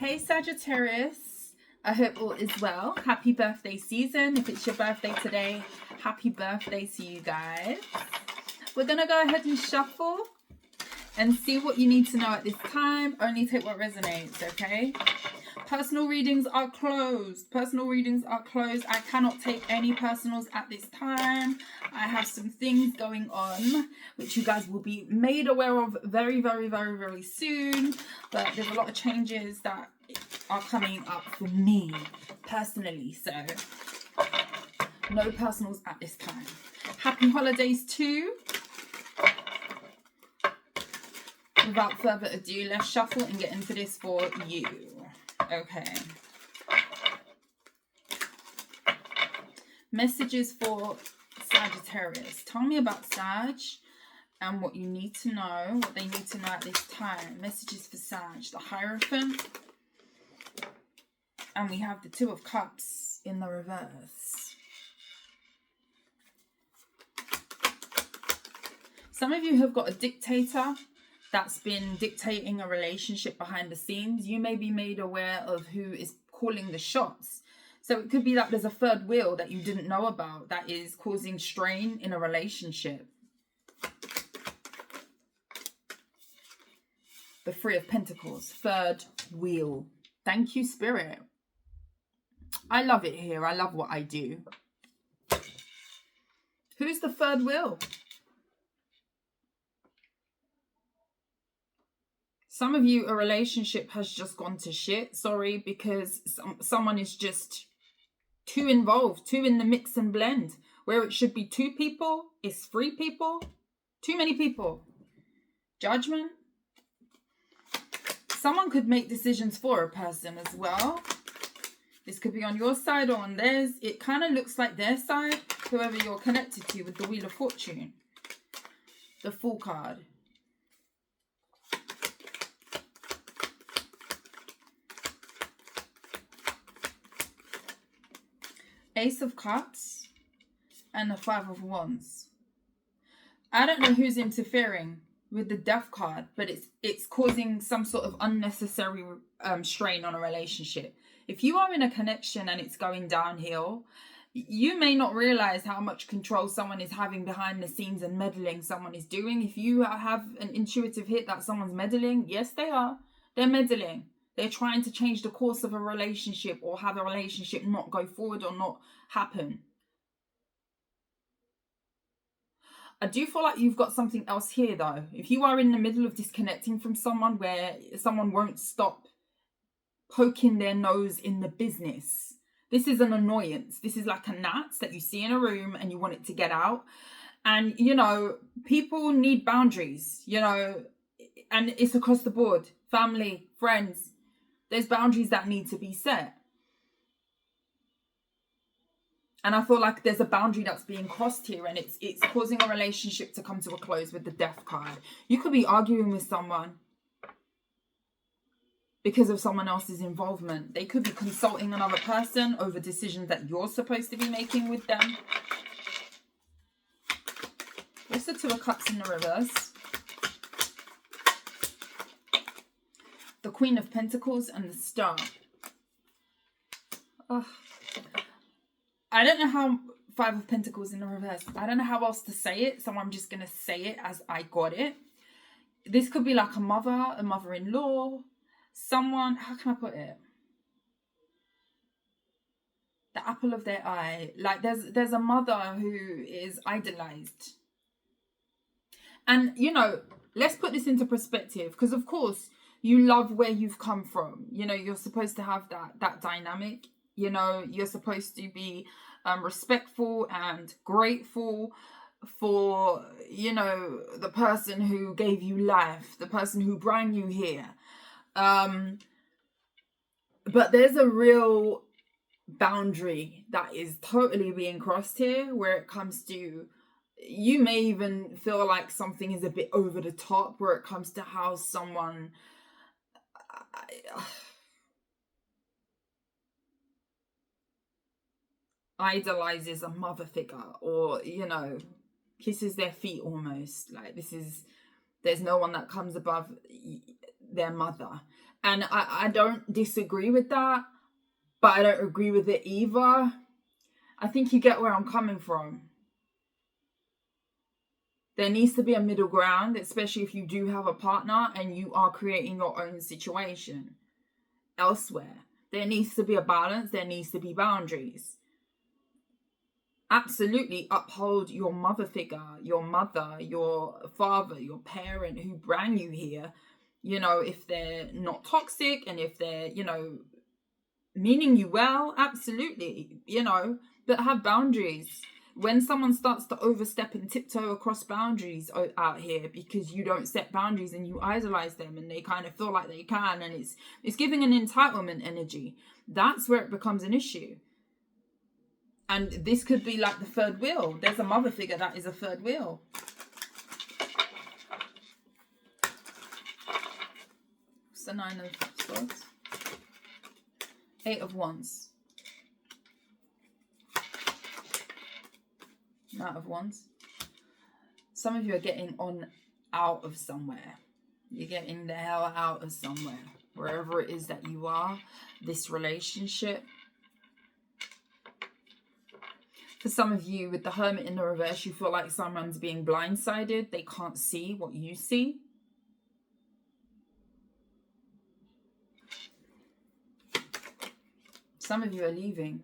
Hey Sagittarius, I hope all is well. Happy birthday season. If it's your birthday today, happy birthday to you guys. We're going to go ahead and shuffle and see what you need to know at this time. Only take what resonates, okay? Personal readings are closed. Personal readings are closed. I cannot take any personals at this time. I have some things going on which you guys will be made aware of very, very, very, very soon. But there's a lot of changes that are coming up for me personally. So no personals at this time. Happy holidays too. Without further ado, let's shuffle and get into this for you. Okay. Messages for Sagittarius. Tell me about Sag and what you need to know, what they need to know at this time. Messages for Sag. The Hierophant. And we have the Two of Cups in the reverse. Some of you have got a dictator that's been dictating a relationship behind the scenes. You may be made aware of who is calling the shots. So it could be that there's a third wheel that you didn't know about that is causing strain in a relationship. The Three of Pentacles, third wheel. Thank you, Spirit. I love it here. I love what I do. Who's the third wheel? Some of you, a relationship has just gone to shit. Sorry, because someone is just too involved, too in the mix and blend. Where it should be 2 people, it's 3 people. Too many people. Judgment. Someone could make decisions for a person as well. This could be on your side or on theirs. It kind of looks like their side, whoever you're connected to, with the Wheel of Fortune. The Fool card. Ace of Cups and the Five of Wands. I don't know who's interfering with the Death card, but it's causing some sort of unnecessary strain on a relationship. If you are in a connection and it's going downhill, you may not realize how much control someone is having behind the scenes and meddling someone is doing. If you have an intuitive hit that someone's meddling, yes, they are. They're meddling. They're trying to change the course of a relationship or have a relationship not go forward or not happen. I do feel like you've got something else here though. If you are in the middle of disconnecting from someone where someone won't stop poking their nose in the business. This is an annoyance. This is like a gnat that you see in a room and you want it to get out. And, you know, people need boundaries, you know, and it's across the board. Family, friends. There's boundaries that need to be set. And I feel like there's a boundary that's being crossed here and it's causing a relationship to come to a close with the Death card. You could be arguing with someone because of someone else's involvement. They could be consulting another person over decisions that you're supposed to be making with them. What's the Two of Cups in the reverse? The Queen of Pentacles and the Star. Oh. I don't know how... Five of Pentacles in the reverse. I don't know how else to say it, so I'm just going to say it as I got it. This could be like a mother-in-law, someone... How can I put it? The apple of their eye. Like there's a mother who is idolized. And, you know, let's put this into perspective. Because, of course... You love where you've come from. You know, you're supposed to have that dynamic. You know, you're supposed to be respectful and grateful for, you know, the person who gave you life, the person who brought you here. But there's a real boundary that is totally being crossed here where it comes to... You may even feel like something is a bit over the top where it comes to how someone... idolizes a mother figure or, you know, kisses their feet almost. Like, this is... There's no one that comes above their mother. And I don't disagree with that, but I don't agree with it either. I think you get where I'm coming from. There needs to be a middle ground, especially if you do have a partner and you are creating your own situation elsewhere. There needs to be a balance. There needs to be boundaries. Absolutely uphold your mother figure, your mother, your father, your parent who brought you here. You know, if they're not toxic and if they're, you know, meaning you well, absolutely, you know, but have boundaries. When someone starts to overstep and tiptoe across boundaries out here because you don't set boundaries and you idolize them and they kind of feel like they can, and it's giving an entitlement energy, that's where it becomes an issue. And this could be like the third wheel. There's a mother figure that is a third wheel. It's the 9 of Swords. 8 of Wands. Knight of Wands. Some of you are getting on out of somewhere. You're getting the hell out of somewhere. Wherever it is that you are, this relationship. For some of you, with the Hermit in the reverse, you feel like someone's being blindsided. They can't see what you see. Some of you are leaving.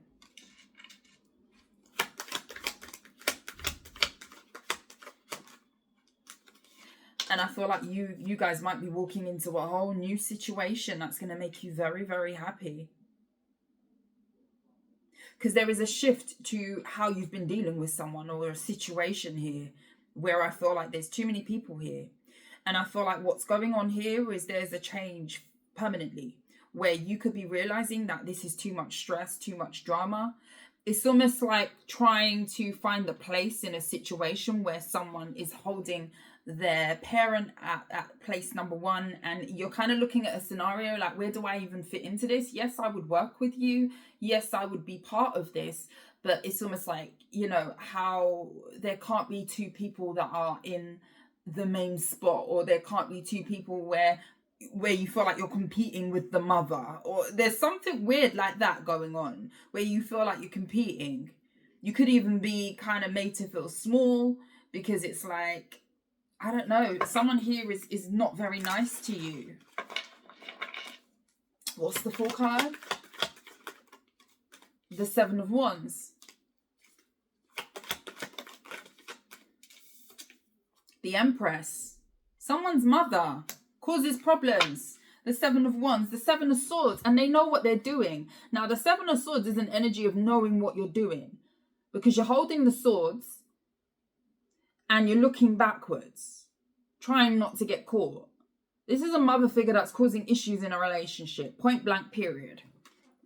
And I feel like you guys might be walking into a whole new situation that's going to make you very, very happy. Because there is a shift to how you've been dealing with someone or a situation here where I feel like there's too many people here. And I feel like what's going on here is there's a change permanently where you could be realizing that this is too much stress, too much drama. It's almost like trying to find a place in a situation where someone is holding their parent at place number 1, and you're kind of looking at a scenario like, where do I even fit into this? Yes, I would work with you. Yes, I would be part of this. But it's almost like, you know, how there can't be two people that are in the main spot, or there can't be two people where you feel like you're competing with the mother, or there's something weird like that going on where you feel like you're competing. You could even be kind of made to feel small because it's like, I don't know, someone here is not very nice to you. What's the full card? The 7 of Wands. The Empress. Someone's mother causes problems. The 7 of Wands, the 7 of Swords, and they know what they're doing. Now, the 7 of Swords is an energy of knowing what you're doing, because you're holding the swords and you're looking backwards, trying not to get caught. This is a mother figure that's causing issues in a relationship, point blank, period.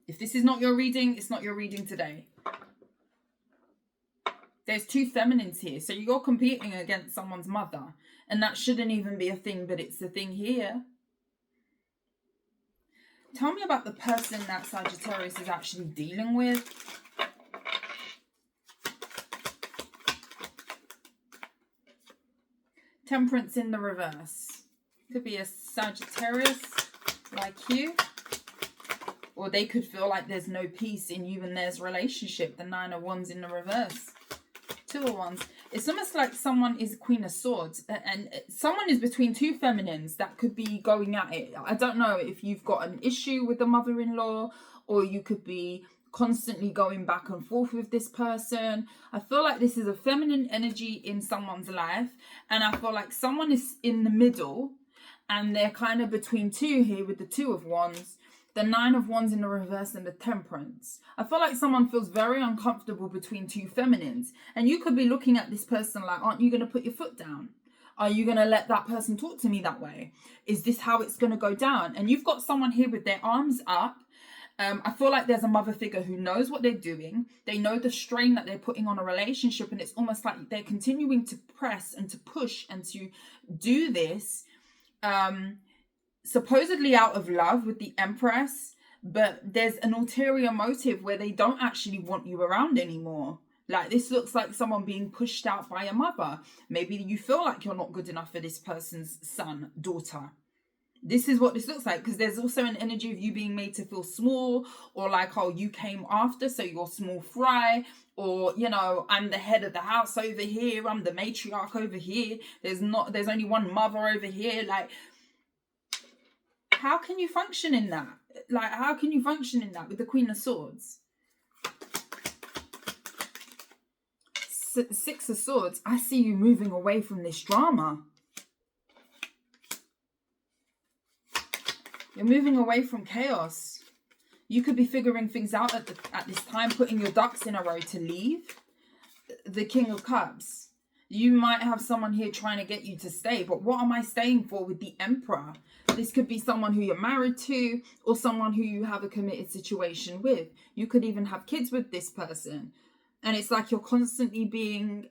If this is not your reading, it's not your reading today. There's 2 feminines here, so you're competing against someone's mother, and that shouldn't even be a thing, but it's a thing here. Tell me about the person that Sagittarius is actually dealing with. Temperance in the reverse. Could be a Sagittarius like you, or they could feel like there's no peace in you and theirs relationship. The 9 of Wands in the reverse. 2 of Wands. It's almost like someone is Queen of Swords, and someone is between 2 feminines that could be going at it. I don't know if you've got an issue with the mother-in-law, or you could be constantly going back and forth with this person. I feel like this is a feminine energy in someone's life, and I feel like someone is in the middle and they're kind of between 2 here with the 2 of Wands, the 9 of Wands in the reverse, and the Temperance. I feel like someone feels very uncomfortable between 2 feminines, and you could be looking at this person like, aren't you going to put your foot down? Are you going to let that person talk to me that way? Is this how it's going to go down? And you've got someone here with their arms up. I feel like there's a mother figure who knows what they're doing. They know the strain that they're putting on a relationship, and it's almost like they're continuing to press and to push and to do this, supposedly out of love with the Empress, but there's an ulterior motive where they don't actually want you around anymore. Like, this looks like someone being pushed out by a mother. Maybe you feel like you're not good enough for this person's son, daughter. This is what this looks like, because there's also an energy of you being made to feel small, or like, oh, you came after, so you're small fry, or, you know, I'm the head of the house over here, I'm the matriarch over here, there's only one mother over here. Like, how can you function in that? Like, how can you function in that with the Queen of Swords? Six of Swords, I see you moving away from this drama. You're moving away from chaos. You could be figuring things out at this time, putting your ducks in a row to leave. The King of Cups. You might have someone here trying to get you to stay, but what am I staying for with the Emperor? This could be someone who you're married to, or someone who you have a committed situation with. You could even have kids with this person. And it's like you're constantly being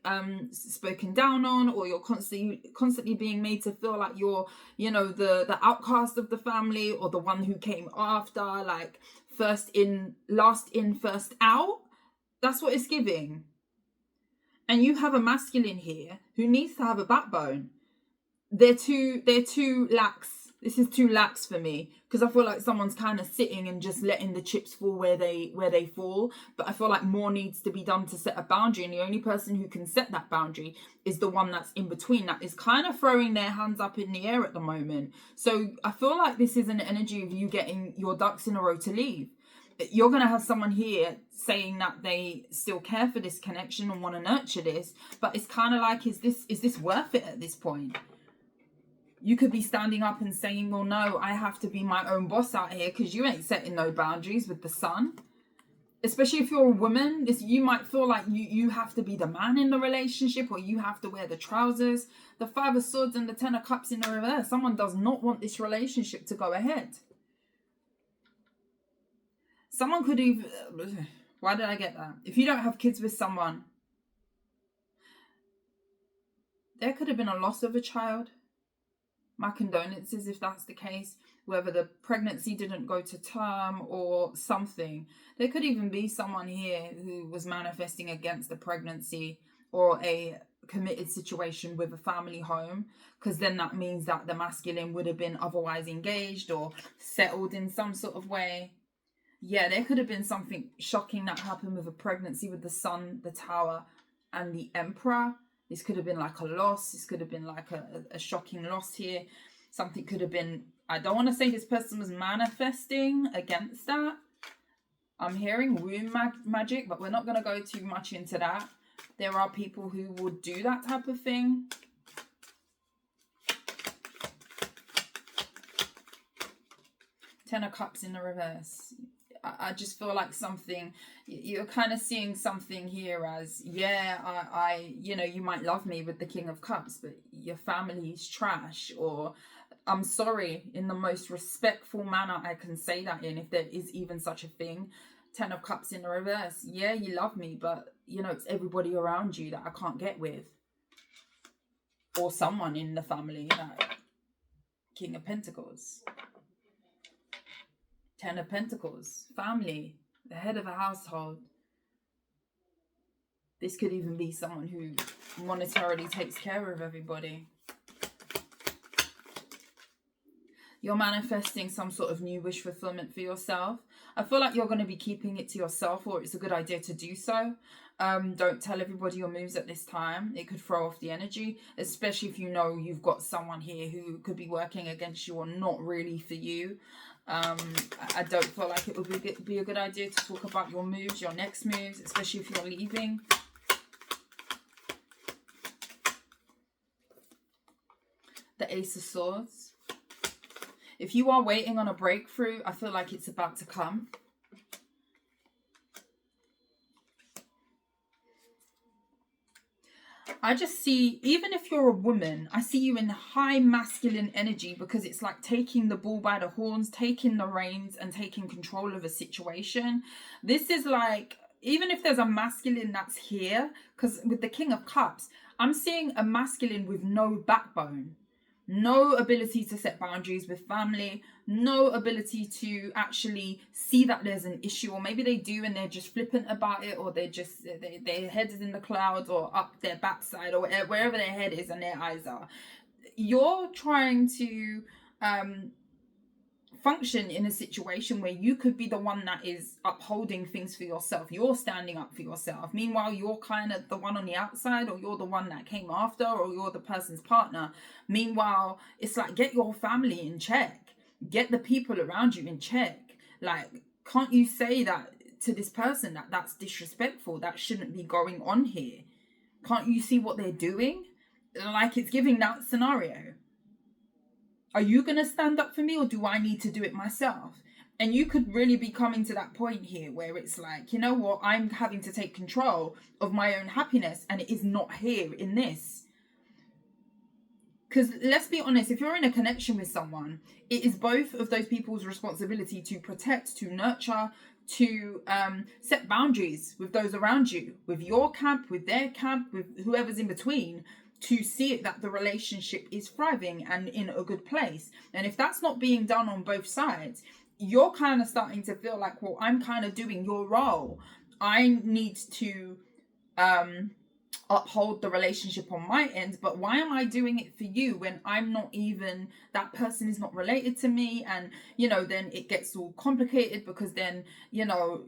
spoken down on, or you're constantly being made to feel like you're, you know, the outcast of the family, or the one who came after, like first in, last in, first out. That's what it's giving. And you have a masculine here who needs to have a backbone. They're too lax. This is too lax for me, because I feel like someone's kind of sitting and just letting the chips fall where they fall. But I feel like more needs to be done to set a boundary, and the only person who can set that boundary is the one that's in between, that is kind of throwing their hands up in the air at the moment. So I feel like this is an energy of you getting your ducks in a row to leave. You're going to have someone here saying that they still care for this connection and want to nurture this, but it's kind of like, is this worth it at this point? You could be standing up and saying, well, no, I have to be my own boss out here, because you ain't setting no boundaries with the sun. Especially if you're a woman, you might feel like you have to be the man in the relationship, or you have to wear the trousers. The Five of Swords and the Ten of Cups in the reverse. Someone does not want this relationship to go ahead. Someone could even... Why did I get that? If you don't have kids with someone, there could have been a loss of a child. My condolences if that's the case, whether the pregnancy didn't go to term or something. There could even be someone here who was manifesting against the pregnancy, or a committed situation with a family home, because then that means that the masculine would have been otherwise engaged or settled in some sort of way. Yeah, there could have been something shocking that happened with a pregnancy with the Sun, the Tower, and the Emperor. This could have been like a loss. This could have been like a shocking loss here. Something could have been... I don't want to say this person was manifesting against that. I'm hearing womb magic, but we're not going to go too much into that. There are people who would do that type of thing. Ten of Cups in the reverse. I just feel like something, you're kind of seeing something here as, yeah, I you know, you might love me with the King of Cups, but your family's trash, or I'm sorry, in the most respectful manner I can say that in, if there is even such a thing. Ten of Cups in the reverse. Yeah, you love me, but, you know, it's everybody around you that I can't get with. Or someone in the family, like King of Pentacles. Ten of Pentacles, family, the head of a household. This could even be someone who monetarily takes care of everybody. You're manifesting some sort of new wish fulfillment for yourself. I feel like you're going to be keeping it to yourself, or it's a good idea to do so. Don't tell everybody your moves at this time. It could throw off the energy, especially if you know you've got someone here who could be working against you or not really for you. I don't feel like it would be a good idea to talk about your moves, your next moves, especially if you're leaving. The Ace of Swords. If you are waiting on a breakthrough, I feel like it's about to come. I just see, even if you're a woman, I see you in high masculine energy, because it's like taking the bull by the horns, taking the reins and taking control of a situation. This is like, even if there's a masculine that's here, because with the King of Cups, I'm seeing a masculine with no backbone. No ability to set boundaries with family, no ability to actually see that there's an issue, or maybe they do and they're just flippant about it, or they're just, their head is in the clouds or up their backside, or wherever their head is and their eyes are. You're trying to function in a situation where you could be the one that is upholding things for yourself. You're standing up for yourself. Meanwhile, you're kind of the one on the outside, or you're the one that came after, or you're the person's partner. Meanwhile, it's like, get your family in check. Get the people around you in check. Like, can't you say that to this person that that's disrespectful? That shouldn't be going on here. Can't you see what they're doing? Like, it's giving that scenario. Are you going to stand up for me, or do I need to do it myself? And you could really be coming to that point here where it's like, you know what, I'm having to take control of my own happiness, and it is not here in this. Because let's be honest, if you're in a connection with someone, it is both of those people's responsibility to protect, to nurture, to set boundaries with those around you, with your camp, with their camp, with whoever's in between, to see it that the relationship is thriving and in a good place. And if that's not being done on both sides, you're kind of starting to feel like, well, I'm kind of doing your role. I need to uphold the relationship on my end, but why am I doing it for you when I'm not even, that person is not related to me? And, you know, then it gets all complicated, because then, you know,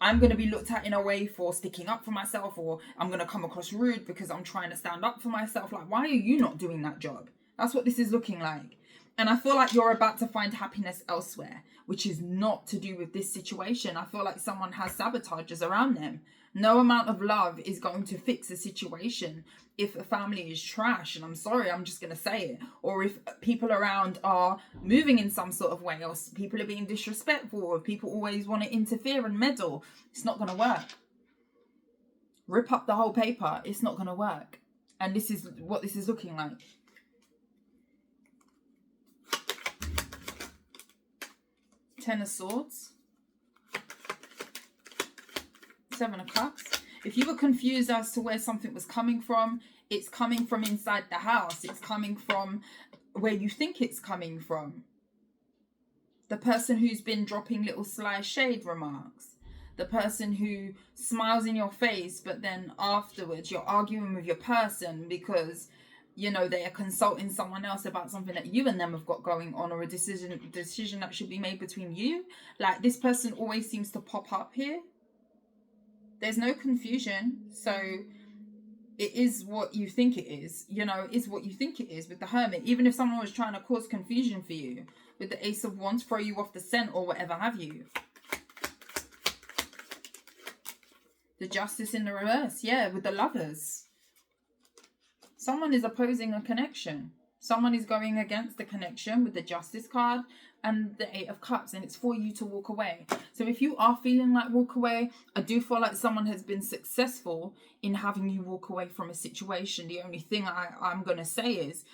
I'm going to be looked at in a way for sticking up for myself, or I'm going to come across rude because I'm trying to stand up for myself. Like, why are you not doing that job? That's what this is looking like. And I feel like you're about to find happiness elsewhere, which is not to do with this situation. I feel like someone has sabotagers around them. No amount of love is going to fix a situation if a family is trash, and I'm sorry, I'm just going to say it. Or if people around are moving in some sort of way, or people are being disrespectful, or people always want to interfere and meddle. It's not going to work. Rip up the whole paper. It's not going to work. And this is what this is looking like. Ten of Swords. Seven of Cups. If you were confused as to where something was coming from, it's coming from inside the house. It's coming from where you think it's coming from. The person who's been dropping little sly shade remarks. The person who smiles in your face, but then afterwards you're arguing with your person because, you know, they are consulting someone else about something that you and them have got going on, or a decision that should be made between you. Like, this person always seems to pop up here. There's no confusion, so it is what you think it is. You know, is what you think it is with the Hermit. Even if someone was trying to cause confusion for you with the Ace of Wands, throw you off the scent or whatever have you. The Justice in the reverse, yeah, with the Lovers. Someone is opposing a connection. Someone is going against the connection with the Justice card and the Eight of Cups, and it's for you to walk away. So if you are feeling like walk away, I do feel like someone has been successful in having you walk away from a situation. The only thing I'm going to say is,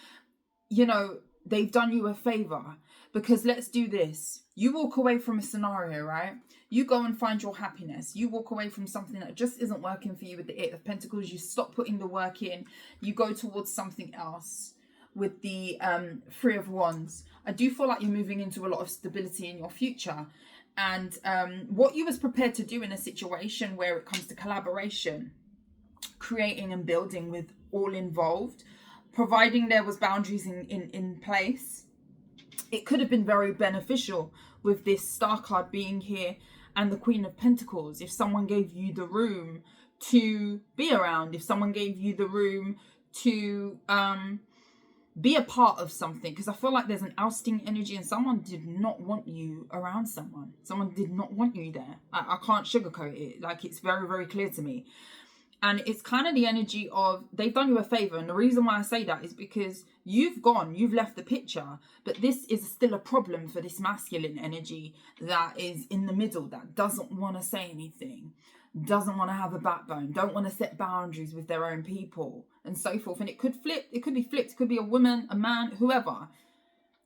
you know, they've done you a favor, because let's do this. You walk away from a scenario, right? You go and find your happiness. You walk away from something that just isn't working for you with the Eight of Pentacles. You stop putting the work in. You go towards something else with the Three of Wands. I do feel like you're moving into a lot of stability in your future. And what you was prepared to do in a situation where it comes to collaboration, creating and building with all involved, providing there was boundaries in place, it could have been very beneficial with this Star card being here and the Queen of Pentacles. If someone gave you the room to be around, if someone gave you the room to be a part of something, because I feel like there's an ousting energy and someone did not want you around someone. Someone did not want you there. I can't sugarcoat it. Like, it's very, very clear to me. And it's kind of the energy of they've done you a favor. And the reason why I say that is because you've gone, you've left the picture, but this is still a problem for this masculine energy that is in the middle, that doesn't want to say anything, doesn't want to have a backbone, don't want to set boundaries with their own people and so forth. And it could flip, it could be flipped, it could be a woman, a man, whoever.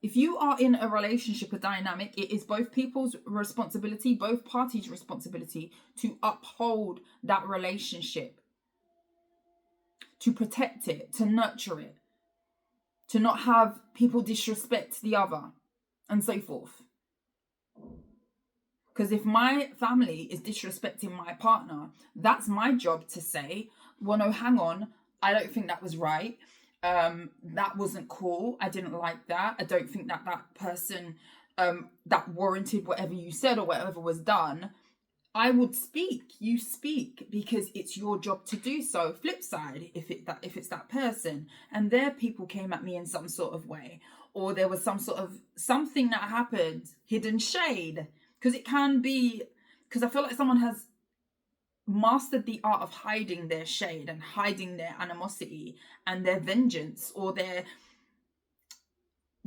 If you are in a relationship, a dynamic, it is both people's responsibility, both parties' responsibility to uphold that relationship, to protect it, to nurture it, to not have people disrespect the other, and so forth. Because if my family is disrespecting my partner, that's my job to say, well, no, hang on, I don't think that was right. That wasn't cool. I didn't like that. I don't think that that person that warranted whatever you said or whatever was done, I would speak. You speak because it's your job to do so. Flip side, if it's that person and their people came at me in some sort of way, or there was some sort of something that happened, hidden shade, because it can be, because I feel like someone has mastered the art of hiding their shade and hiding their animosity and their vengeance or their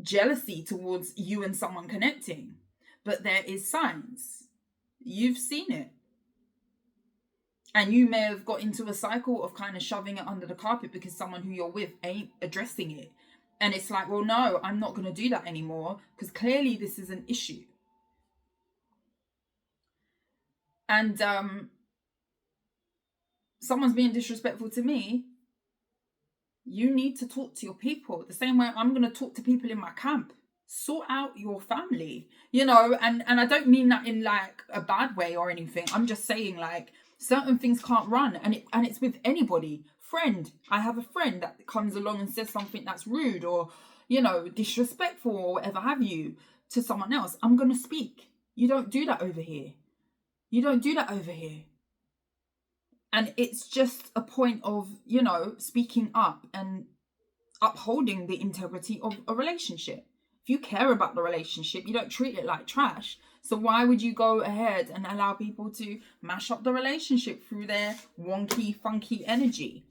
jealousy towards you and someone connecting. But there is signs. You've seen it. And you may have got into a cycle of kind of shoving it under the carpet because someone who you're with ain't addressing it. And it's like, well, no, I'm not going to do that anymore because clearly this is an issue. And someone's being disrespectful to me. You need to talk to your people the same way I'm going to talk to people in my camp. Sort out your family, you know, and I don't mean that in like a bad way or anything. I'm just saying like certain things can't run, and it's with anybody. Friend, I have a friend that comes along and says something that's rude or, you know, disrespectful or whatever have you to someone else. I'm going to speak. You don't do that over here. You don't do that over here. And it's just a point of, you know, speaking up and upholding the integrity of a relationship. If you care about the relationship, you don't treat it like trash. So why would you go ahead and allow people to mash up the relationship through their wonky, funky energy?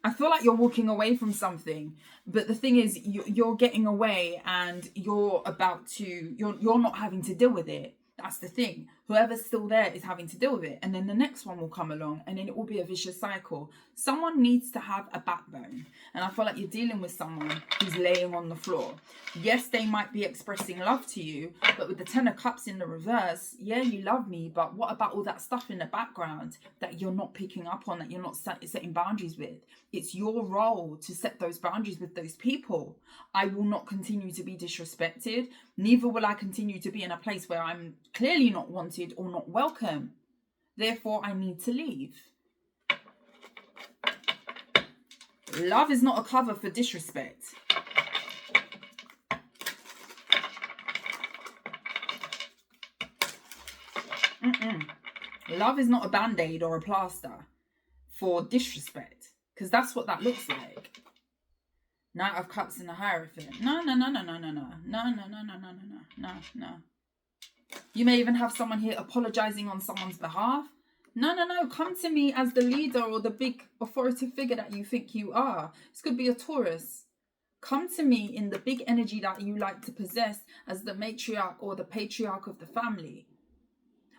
I feel like you're walking away from something, but the thing is, you're getting away and you're not having to deal with it. That's the thing. Whoever's still there is having to deal with it. And then the next one will come along and then it will be a vicious cycle. Someone needs to have a backbone. And I feel like you're dealing with someone who's laying on the floor. Yes, they might be expressing love to you, but with the 10 of Cups in the reverse, yeah, you love me, but what about all that stuff in the background that you're not picking up on, that you're not setting boundaries with? It's your role to set those boundaries with those people. I will not continue to be disrespected. Neither will I continue to be in a place where I'm clearly not wanted or not welcome. Therefore, I need to leave. Love is not a cover for disrespect. Love is not a band-aid or a plaster for disrespect, because that's what that looks like. Knight of Cups and the Hierophant. No. You may even have someone here apologizing on someone's behalf. No. Come to me as the leader or the big authoritative figure that you think you are. This could be a Taurus. Come to me in the big energy that you like to possess as the matriarch or the patriarch of the family.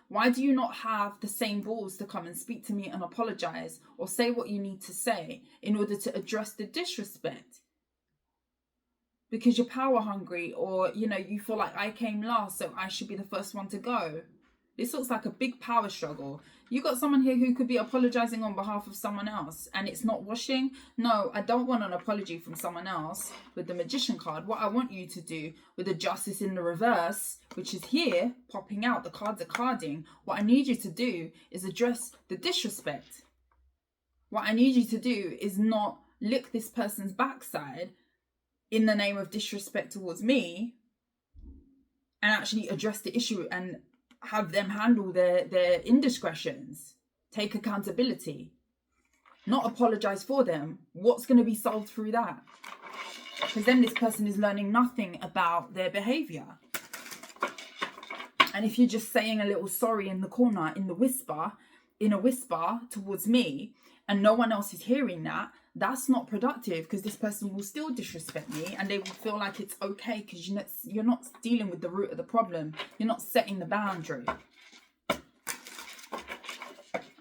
Why do you not have the same balls to come and speak to me and apologize or say what you need to say in order to address the disrespect? Because you're power hungry, or, you know, you feel like I came last, so I should be the first one to go. This looks like a big power struggle. You got someone here who could be apologizing on behalf of someone else and it's not washing. No, I don't want an apology from someone else with the Magician card. What I want you to do with the Justice in the reverse, which is here, popping out, the cards are carding. What I need you to do is address the disrespect. What I need you to do is not lick this person's backside in the name of disrespect towards me, and actually address the issue and have them handle their indiscretions. Take accountability. Not apologize for them. What's going to be solved through that? Because then this person is learning nothing about their behavior. And if you're just saying a little sorry in the corner, in a whisper towards me, and no one else is hearing that, that's not productive, because this person will still disrespect me and they will feel like it's okay because you're not dealing with the root of the problem. You're not setting the boundary.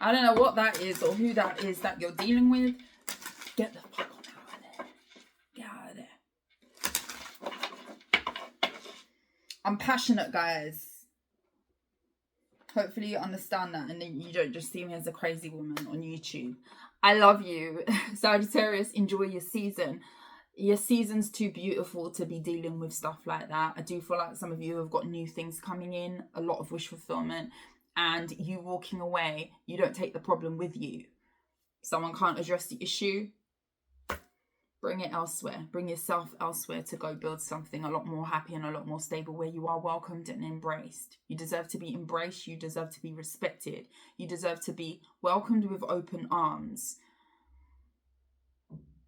I don't know what that is or who that is that you're dealing with. Get the fuck on out of there. Get out of there. I'm passionate, guys. Hopefully you understand that and then you don't just see me as a crazy woman on YouTube. I love you. Sagittarius, enjoy your season. Your season's too beautiful to be dealing with stuff like that. I do feel like some of you have got new things coming in, a lot of wish fulfillment, and you walking away, you don't take the problem with you. Someone can't address the issue. Bring it elsewhere. Bring yourself elsewhere to go build something a lot more happy and a lot more stable, where you are welcomed and embraced. You deserve to be embraced. You deserve to be respected. You deserve to be welcomed with open arms,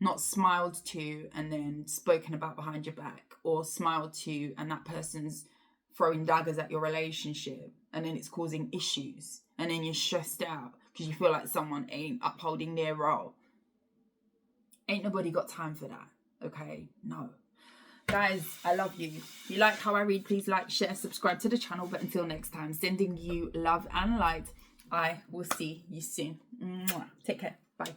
not smiled to and then spoken about behind your back, or smiled to and that person's throwing daggers at your relationship and then it's causing issues and then you're stressed out because you feel like someone ain't upholding their role. Ain't nobody got time for that, okay? No. Guys, I love you. If you like how I read, please like, share, subscribe to the channel. But until next time, sending you love and light. I will see you soon. Mwah. Take care. Bye.